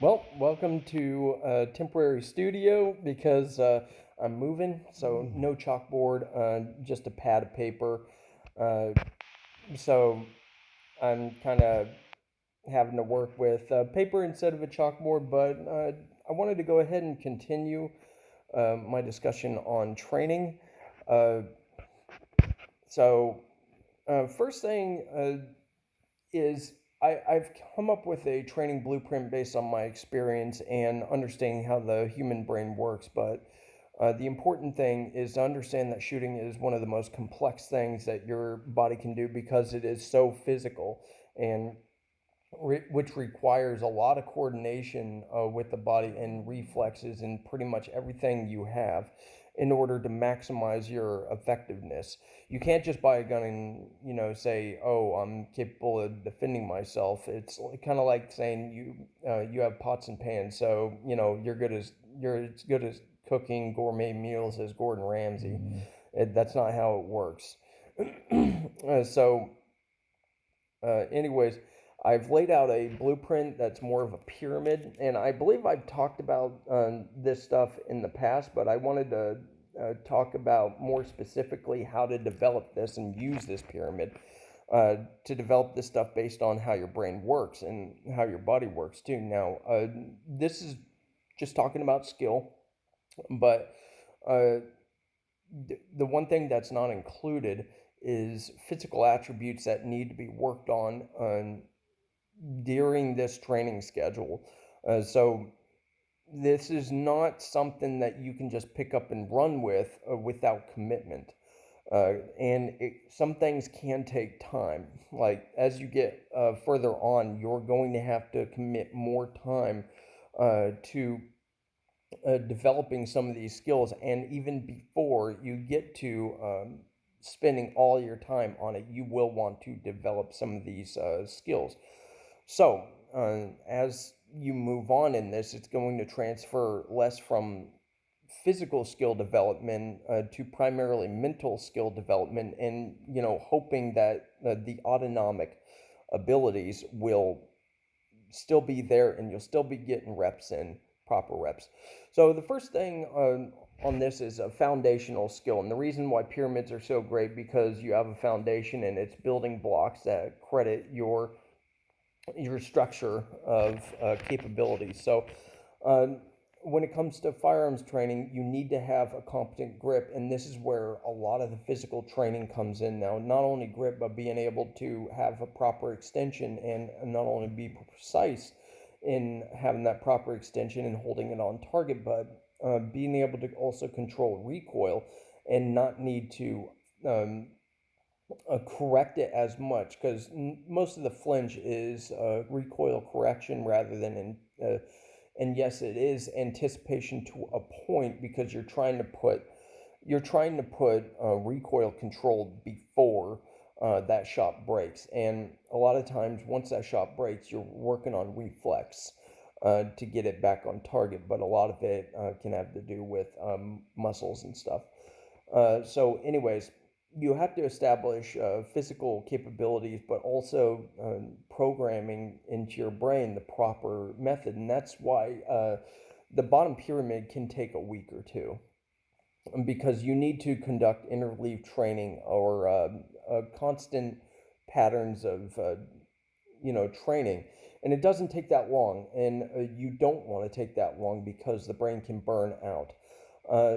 Well, welcome to a temporary studio because I'm moving, so no chalkboard, just a pad of paper. Uh, so I'm kind of having to work with paper instead of a chalkboard, but I wanted to go ahead and continue my discussion on training. Uh, so, first thing is I've come up with a training blueprint based on my experience and understanding how the human brain works. But the important thing is to understand that shooting is one of the most complex things that your body can do because it is so physical and which requires a lot of coordination with the body and reflexes and pretty much everything you have in order to maximize your effectiveness. You can't just buy a gun and, say, "Oh, I'm capable of defending myself." It's kind of like saying you have pots and pans, so you're as good as cooking gourmet meals as Gordon Ramsay. That's not how it works. Anyways, I've laid out a blueprint that's more of a pyramid, and I believe I've talked about this stuff in the past, but I wanted to talk about more specifically how to develop this and use this pyramid to develop this stuff based on how your brain works and how your body works too. Now, this is just talking about skill, but uh, the one thing that's not included is physical attributes that need to be worked on during this training schedule. So this is not something that you can just pick up and run with without commitment. Some things can take time. Like as you get further on, you're going to have to commit more time to developing some of these skills. And even before you get to spending all your time on it, you will want to develop some of these skills. So, as you move on in this, it's going to transfer less from physical skill development to primarily mental skill development, and hoping that the autonomic abilities will still be there and you'll still be getting reps in, proper reps. So the first thing on this is a foundational skill, and the reason why pyramids are so great because you have a foundation and it's building blocks that credit your structure of capabilities. So, uh, when it comes to firearms training, you need to have a competent grip, and this is where a lot of the physical training comes in now. Not only grip, but being able to have a proper extension and not only be precise in having that proper extension and holding it on target, but being able to also control recoil and not need to correct it as much because most of the flinch is recoil correction rather than and yes, it is anticipation to a point because you're trying to put recoil control before that shot breaks, and a lot of times once that shot breaks you're working on reflex to get it back on target, but a lot of it can have to do with muscles and stuff. So, anyways, you have to establish physical capabilities, but also programming into your brain the proper method. And that's why the bottom pyramid can take a week or two because you need to conduct interleave training or constant patterns of training, and it doesn't take that long, and you don't want to take that long because the brain can burn out.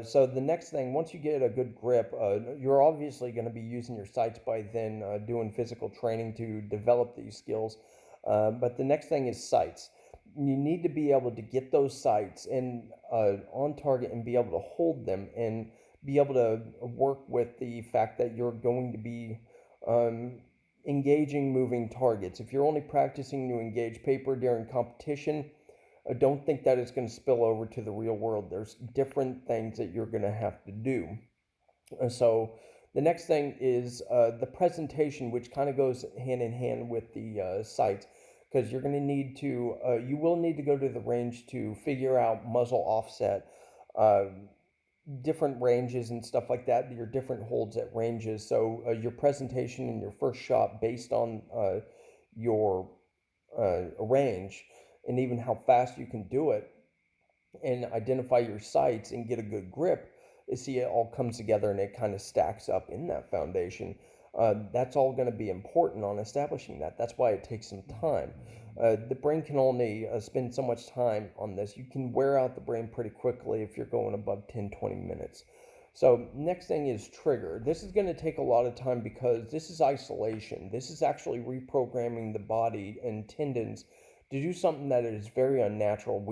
So the next thing, once you get a good grip, you're obviously going to be using your sights by then, doing physical training to develop these skills. But the next thing is sights. You need to be able to get those sights and on target and be able to hold them and be able to work with the fact that you're going to be um, engaging moving targets. If you're only practicing to engage paper during competition, I don't think that it's going to spill over to the real world. There's different things that you're going to have to do. So the next thing is the presentation, which kind of goes hand in hand with the sights, because you're going to need to, you will need to go to the range to figure out muzzle offset, uh, different ranges and stuff like that, your different holds at ranges. So your presentation and your first shot based on your range and even how fast you can do it, and identify your sights and get a good grip, see it all comes together and it kind of stacks up in that foundation. That's all going to be important on establishing that. That's why it takes some time. The brain can only spend so much time on this. You can wear out the brain pretty quickly if you're going above 10-20 minutes. So next thing is trigger. This is going to take a lot of time because this is isolation. This is actually reprogramming the body and tendons to do something that is very unnatural.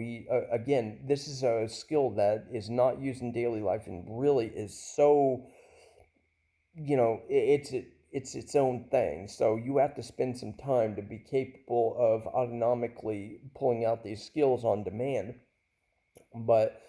Again, this is a skill that is not used in daily life and really is so, it's its own thing. So you have to spend some time to be capable of autonomically pulling out these skills on demand. But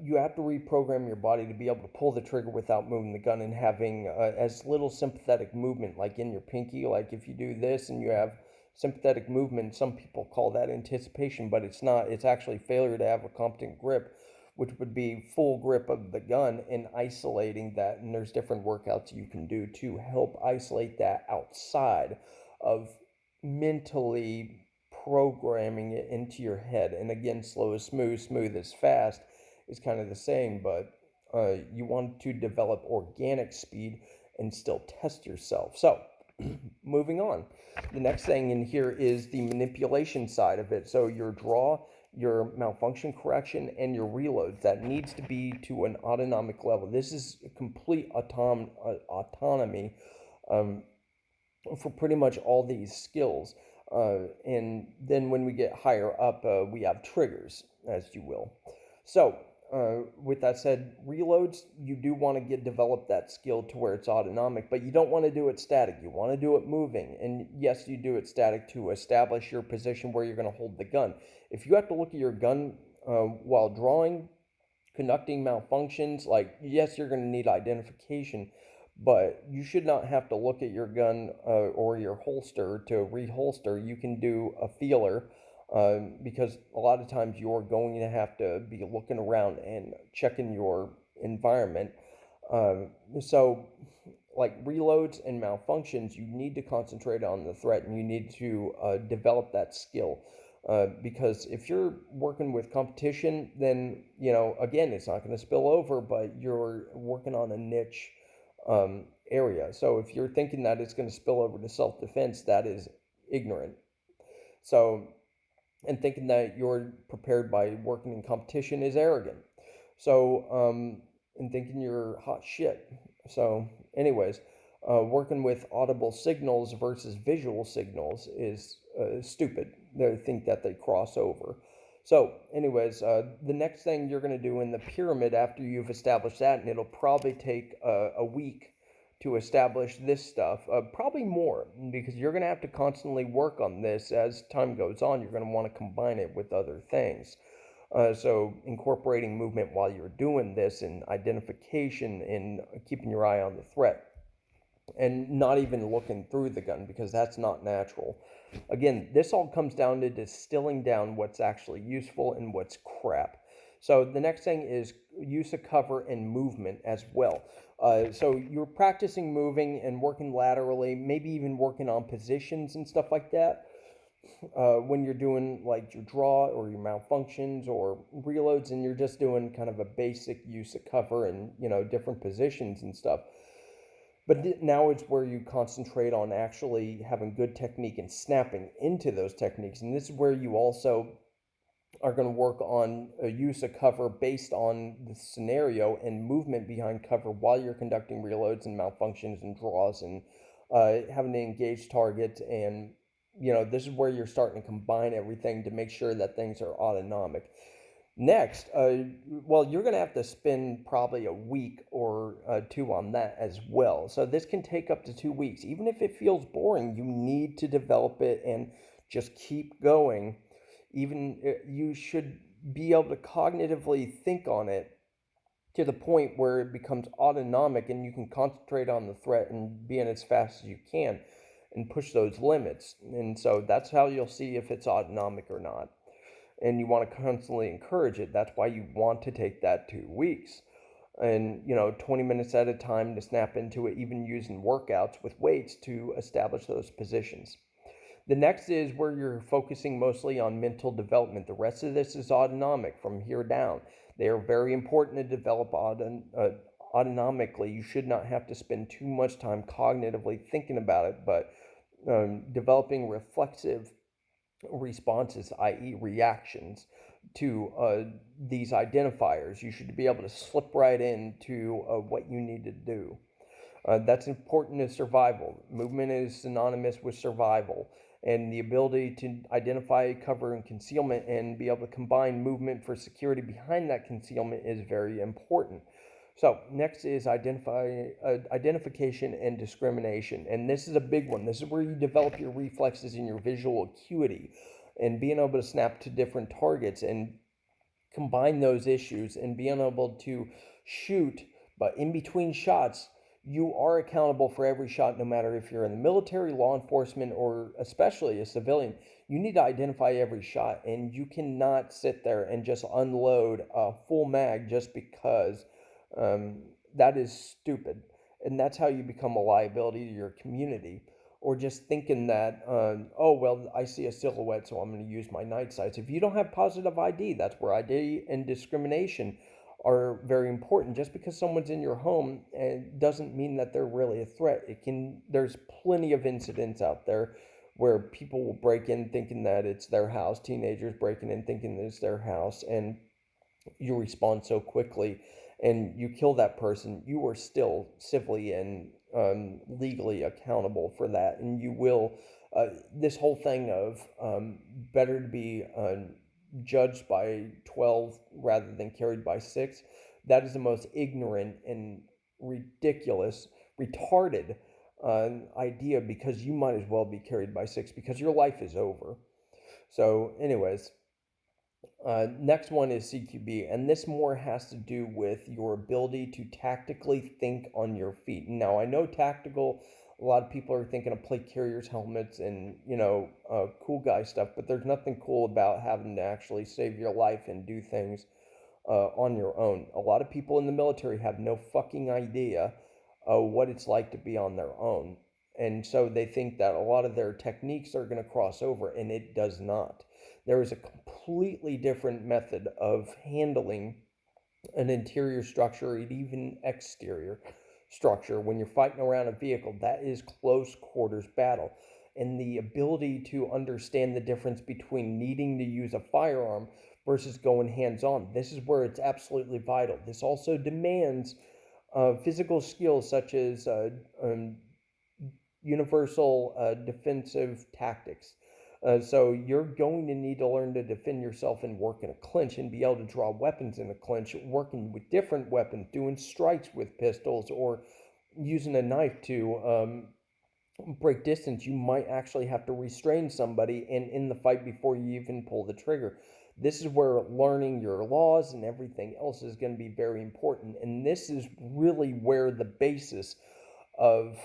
you have to reprogram your body to be able to pull the trigger without moving the gun and having as little sympathetic movement, like in your pinky. Like if you do this and you have sympathetic movement, some people call that anticipation, but it's not. It's actually failure to have a competent grip, which would be full grip of the gun and isolating that. And there's different workouts you can do to help isolate that outside of mentally programming it into your head. And again, slow is smooth, smooth is fast is kind of the same, but you want to develop organic speed and still test yourself. So moving on, the next thing in here is the manipulation side of it. So your draw, your malfunction correction, and your reloads, that needs to be to an autonomic level. This is complete autonomy for pretty much all these skills. And then when we get higher up, we have triggers, as you will. So with that said, reloads, you do want to develop that skill to where it's autonomic, but you don't want to do it static. You want to do it moving. And yes, you do it static to establish your position where you're going to hold the gun. If you have to look at your gun while drawing, conducting malfunctions, like, yes, you're going to need identification, but you should not have to look at your gun or your holster to reholster. You can do a feeler. Because a lot of times you're going to have to be looking around and checking your environment. So like reloads and malfunctions, you need to concentrate on the threat and you need to develop that skill. Because if you're working with competition, then, again, it's not going to spill over, but you're working on a niche area. So if you're thinking that it's going to spill over to self-defense, that is ignorant. So, and thinking that you're prepared by working in competition is arrogant. So, and thinking you're hot shit. So, anyways, working with audible signals versus visual signals is stupid. They think that they cross over. So, anyways, the next thing you're going to do in the pyramid after you've established that, and it'll probably take a week to establish this stuff, probably more, because you're going to have to constantly work on this as time goes on. You're going to want to combine it with other things. So incorporating movement while you're doing this, and identification, and keeping your eye on the threat, and not even looking through the gun, because that's not natural. Again, this all comes down to distilling down what's actually useful and what's crap. So the next thing is use of cover and movement as well. So you're practicing moving and working laterally, maybe even working on positions and stuff like that. When you're doing like your draw or your malfunctions or reloads, and you're just doing kind of a basic use of cover and, different positions and stuff. But now it's where you concentrate on actually having good technique and snapping into those techniques. And this is where you also are going to work on a use of cover based on the scenario and movement behind cover while you're conducting reloads and malfunctions and draws, and having to engage targets. And, this is where you're starting to combine everything to make sure that things are autonomic. Next, you're going to have to spend probably a week or two on that as well. So this can take up to 2 weeks. Even if it feels boring, you need to develop it and just keep going. Even you should be able to cognitively think on it to the point where it becomes autonomic and you can concentrate on the threat and be in as fast as you can and push those limits. And so that's how you'll see if it's autonomic or not. And you want to constantly encourage it. That's why you want to take that 2 weeks. And, 20 minutes at a time to snap into it, even using workouts with weights to establish those positions. The next is where you're focusing mostly on mental development. The rest of this is autonomic from here down. They are very important to develop autonomically. You should not have to spend too much time cognitively thinking about it, but developing reflexive responses, i.e., reactions to these identifiers. You should be able to slip right into what you need to do. That's important to survival. Movement is synonymous with survival, and the ability to identify, cover, and concealment and be able to combine movement for security behind that concealment is very important. So next is identification and discrimination, and this is a big one. This is where you develop your reflexes and your visual acuity and being able to snap to different targets and combine those issues and being able to shoot, but in between shots, you are accountable for every shot, no matter if you're in the military, law enforcement, or especially a civilian. You need to identify every shot, and you cannot sit there and just unload a full mag just because that is stupid. And that's how you become a liability to your community. Or just thinking that, oh, well, I see a silhouette, so I'm going to use my night sights. If you don't have positive ID, that's where ID and discrimination are very important. Just because someone's in your home doesn't mean that they're really a threat. There's plenty of incidents out there where people will break in thinking that it's their house, teenagers breaking in thinking that it's their house, and you respond so quickly and you kill that person, you are still civilly and legally accountable for that. And you will, this whole thing of better to be judged by 12 rather than carried by 6, that is the most ignorant and ridiculous, retarded idea, because you might as well be carried by 6 because your life is over. So anyways, next one is CQB, and this more has to do with your ability to tactically think on your feet. Now, I know tactical, a lot of people are thinking of plate carriers, helmets, and, cool guy stuff, but there's nothing cool about having to actually save your life and do things on your own. A lot of people in the military have no fucking idea what it's like to be on their own. And so they think that a lot of their techniques are going to cross over, and it does not. There is a completely different method of handling an interior structure and even exterior structure. When you're fighting around a vehicle, that is close quarters battle. And the ability to understand the difference between needing to use a firearm versus going hands-on, this is where it's absolutely vital. This also demands physical skills such as universal defensive tactics. So you're going to need to learn to defend yourself and work in a clinch and be able to draw weapons in a clinch, working with different weapons, doing strikes with pistols, or using a knife to break distance. You might actually have to restrain somebody in the fight before you even pull the trigger. This is where learning your laws and everything else is going to be very important. And this is really where the basis of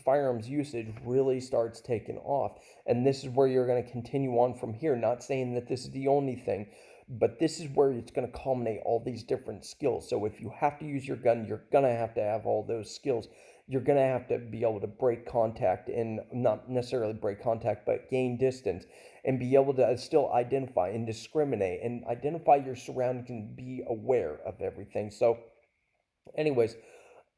firearms usage really starts taking off. And this is where you're going to continue on from here. Not saying that this is the only thing, but this is where it's going to culminate all these different skills. So if you have to use your gun, you're going to have all those skills. You're going to have to be able to break contact, and not necessarily break contact, but gain distance, and be able to still identify and discriminate and identify your surroundings and be aware of everything. So anyways,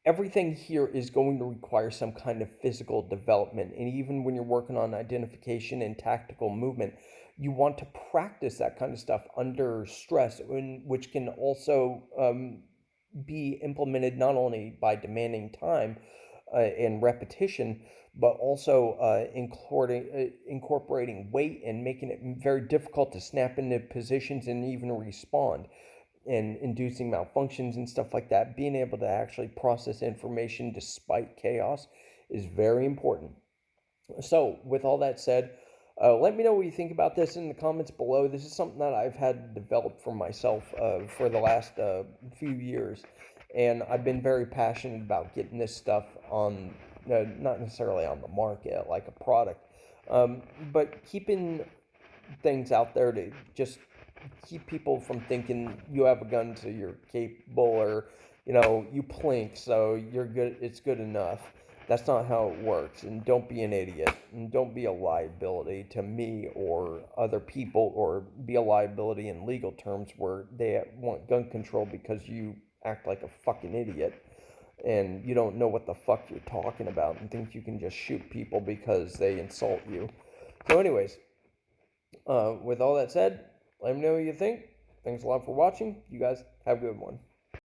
everything here is going to require some kind of physical development. And even when you're working on identification and tactical movement, you want to practice that kind of stuff under stress, which can also be implemented not only by demanding time and repetition, but also incorporating weight and making it very difficult to snap into positions and even respond, and inducing malfunctions and stuff like that. Being able to actually process information despite chaos is very important. So with all that said, let me know what you think about this in the comments below. This is something that I've had to develop for myself for the last few years, and I've been very passionate about getting this stuff on, not necessarily on the market like a product, but keeping things out there to just keep people from thinking you have a gun so you're capable, or you plink so you're good, it's good enough. That's not how it works. And don't be an idiot. And don't be a liability to me or other people, or be a liability in legal terms where they want gun control because you act like a fucking idiot and you don't know what the fuck you're talking about and think you can just shoot people because they insult you. So anyways, with all that said, let me know what you think. Thanks a lot for watching. You guys have a good one.